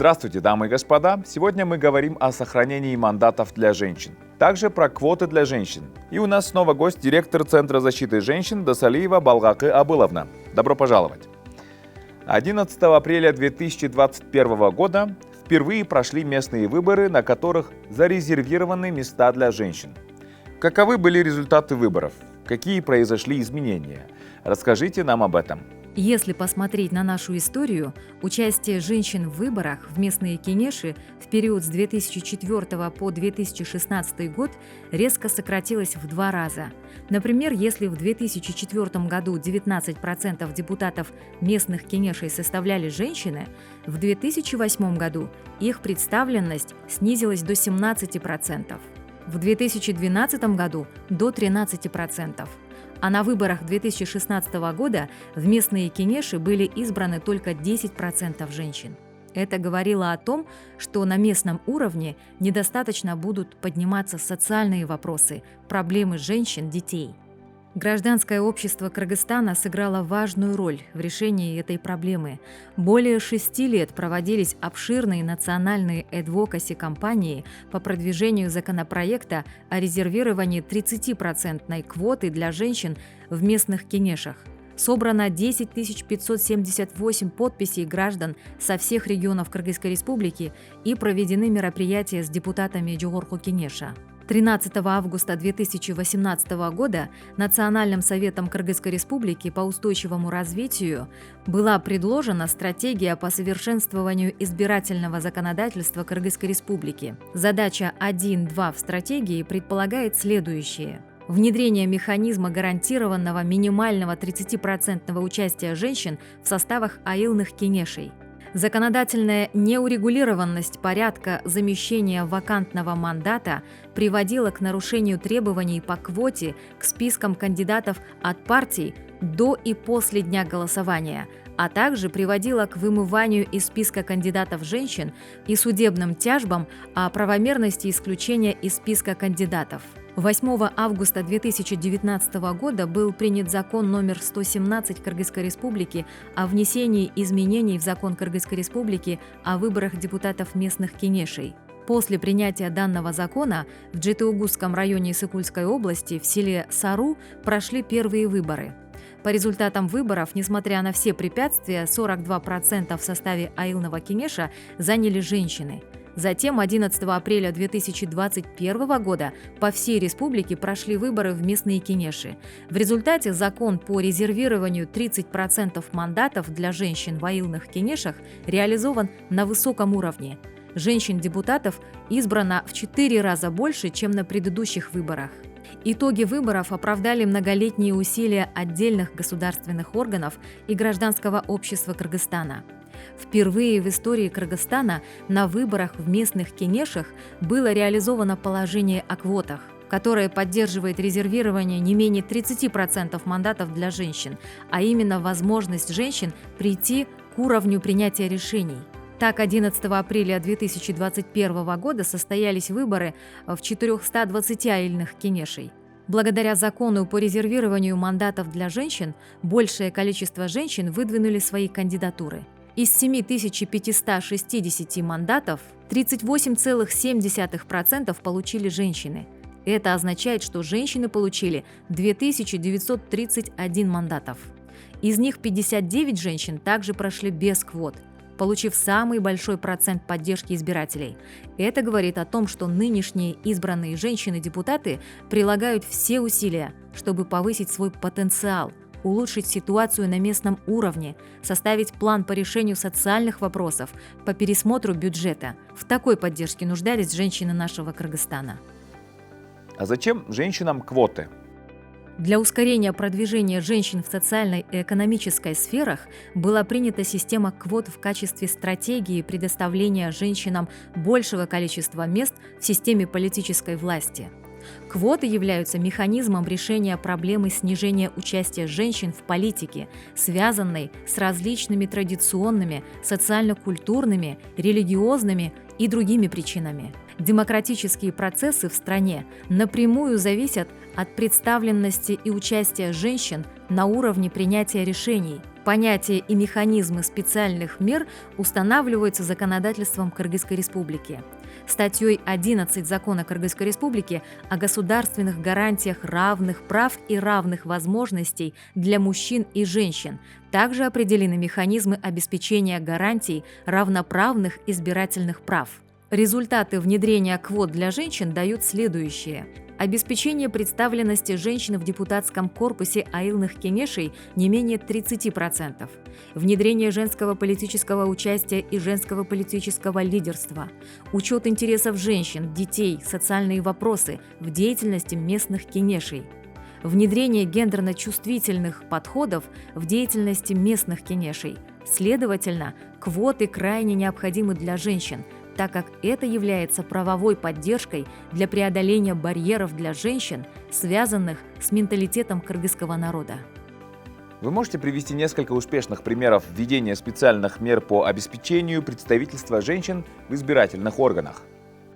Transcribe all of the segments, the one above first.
Здравствуйте, дамы и господа! Сегодня мы говорим о сохранении мандатов для женщин. Также про квоты для женщин. И у нас снова гость, директор Центра защиты женщин Досалиева Балгакы Абыловна. Добро пожаловать! 11 апреля 2021 года впервые прошли местные выборы, на которых зарезервированы места для женщин. Каковы были результаты выборов? Какие произошли изменения? Расскажите нам об этом. Если посмотреть на нашу историю, участие женщин в выборах в местные кенеши в период с 2004 по 2016 год резко сократилось в 2 раза. Например, если в 2004 году 19% депутатов местных кенешей составляли женщины, в 2008 году их представленность снизилась до 17%, в 2012 году до 13%. А на выборах 2016 года в местные кенеши были избраны только 10% женщин. Это говорило о том, что на местном уровне недостаточно будут подниматься социальные вопросы, проблемы женщин, детей. Гражданское общество Кыргызстана сыграло важную роль в решении этой проблемы. Более 6 лет проводились обширные национальные адвокаси-кампании по продвижению законопроекта о резервировании 30% квоты для женщин в местных кенешах. Собрано 10 578 подписей граждан со всех регионов Кыргызской республики и проведены мероприятия с депутатами Жогорку Кенеша. 13 августа 2018 года Национальным советом Кыргызской республики по устойчивому развитию была предложена стратегия по совершенствованию избирательного законодательства Кыргызской республики. Задача 1.2 в стратегии предполагает следующее. Внедрение механизма гарантированного минимального 30% участия женщин в составах аилных кенешей. Законодательная неурегулированность порядка замещения вакантного мандата приводила к нарушению требований по квоте к спискам кандидатов от партий до и после дня голосования, а также приводила к вымыванию из списка кандидатов женщин и судебным тяжбам о правомерности исключения из списка кандидатов. 8 августа 2019 года был принят закон номер 117 Кыргызской республики о внесении изменений в закон Кыргызской республики о выборах депутатов местных кенешей. После принятия данного закона в Джетыугузском районе Исыкульской области в селе Сару прошли первые выборы. По результатам выборов, несмотря на все препятствия, 42% в составе аилного кенеша заняли женщины. Затем 11 апреля 2021 года по всей республике прошли выборы в местные кенеши. В результате закон по резервированию 30% мандатов для женщин в аилных кенешах реализован на высоком уровне. Женщин-депутатов избрано в 4 раза больше, чем на предыдущих выборах. Итоги выборов оправдали многолетние усилия отдельных государственных органов и гражданского общества Кыргызстана. Впервые в истории Кыргызстана на выборах в местных кенешах было реализовано положение о квотах, которое поддерживает резервирование не менее 30% мандатов для женщин, а именно возможность женщин прийти к уровню принятия решений. Так, 11 апреля 2021 года состоялись выборы в 420 аильных кенешей. Благодаря закону по резервированию мандатов для женщин, большее количество женщин выдвинули свои кандидатуры. Из 7560 мандатов 38,7% получили женщины. Это означает, что женщины получили 2931 мандатов. Из них 59 женщин также прошли без квот, получив самый большой процент поддержки избирателей. Это говорит о том, что нынешние избранные женщины-депутаты прилагают все усилия, чтобы повысить свой потенциал, улучшить ситуацию на местном уровне, составить план по решению социальных вопросов, по пересмотру бюджета. В такой поддержке нуждались женщины нашего Кыргызстана. А зачем женщинам квоты? Для ускорения продвижения женщин в социальной и экономической сферах была принята система квот в качестве стратегии предоставления женщинам большего количества мест в системе политической власти. Квоты являются механизмом решения проблемы снижения участия женщин в политике, связанной с различными традиционными, социально-культурными, религиозными и другими причинами. Демократические процессы в стране напрямую зависят от представленности и участия женщин на уровне принятия решений. Понятия и механизмы специальных мер устанавливаются законодательством Кыргызской Республики. Статьей 11 Закона Кыргызской Республики о государственных гарантиях равных прав и равных возможностей для мужчин и женщин также определены механизмы обеспечения гарантий равноправных избирательных прав. Результаты внедрения квот для женщин дают следующее. Обеспечение представленности женщин в депутатском корпусе айыльных кеңешей не менее 30%. Внедрение женского политического участия и женского политического лидерства. Учет интересов женщин, детей, социальные вопросы в деятельности местных кеңешей. Внедрение гендерно-чувствительных подходов в деятельности местных кеңешей. Следовательно, квоты крайне необходимы для женщин, так как это является правовой поддержкой для преодоления барьеров для женщин, связанных с менталитетом кыргызского народа. Вы можете привести несколько успешных примеров введения специальных мер по обеспечению представительства женщин в избирательных органах?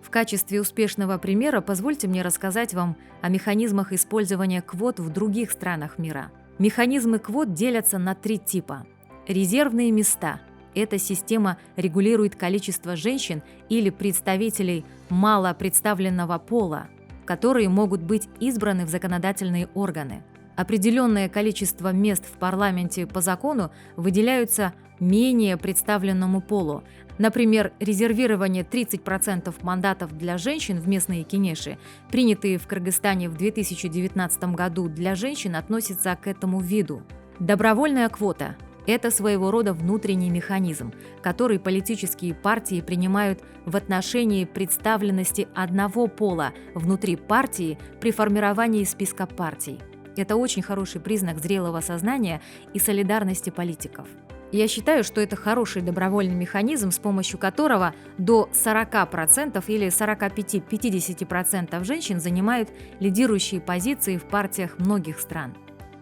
В качестве успешного примера позвольте мне рассказать вам о механизмах использования квот в других странах мира. Механизмы квот делятся на 3 типа. Резервные места. Эта система регулирует количество женщин или представителей малопредставленного пола, которые могут быть избраны в законодательные органы. Определенное количество мест в парламенте по закону выделяются менее представленному полу. Например, резервирование 30% мандатов для женщин в местные кеңеши, принятые в Кыргызстане в 2019 году для женщин, относится к этому виду. Добровольная квота – это своего рода внутренний механизм, который политические партии принимают в отношении представленности одного пола внутри партии при формировании списка партий. Это очень хороший признак зрелого сознания и солидарности политиков. Я считаю, что это хороший добровольный механизм, с помощью которого до 40% или 45-50% женщин занимают лидирующие позиции в партиях многих стран.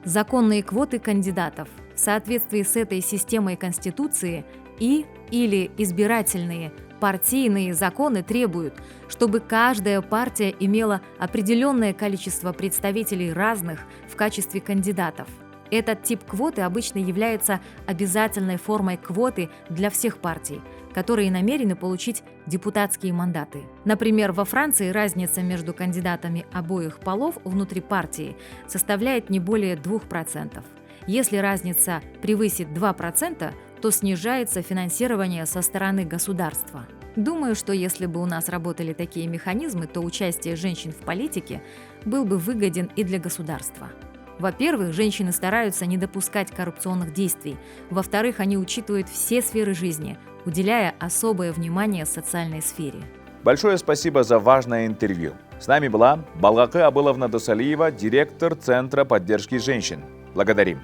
Законные квоты кандидатов в соответствии с этой системой Конституции или избирательные партийные законы требуют, чтобы каждая партия имела определенное количество представителей разных в качестве кандидатов. Этот тип квоты обычно является обязательной формой квоты для всех партий, которые намерены получить депутатские мандаты. Например, во Франции разница между кандидатами обоих полов внутри партии составляет не более 2%. Если разница превысит 2%, то снижается финансирование со стороны государства. Думаю, что если бы у нас работали такие механизмы, то участие женщин в политике был бы выгоден и для государства. Во-первых, женщины стараются не допускать коррупционных действий. Во-вторых, они учитывают все сферы жизни, уделяя особое внимание социальной сфере. Большое спасибо за важное интервью. С нами была Балгакы Абыловна Досалиева, директор Центра поддержки женщин. Благодарим.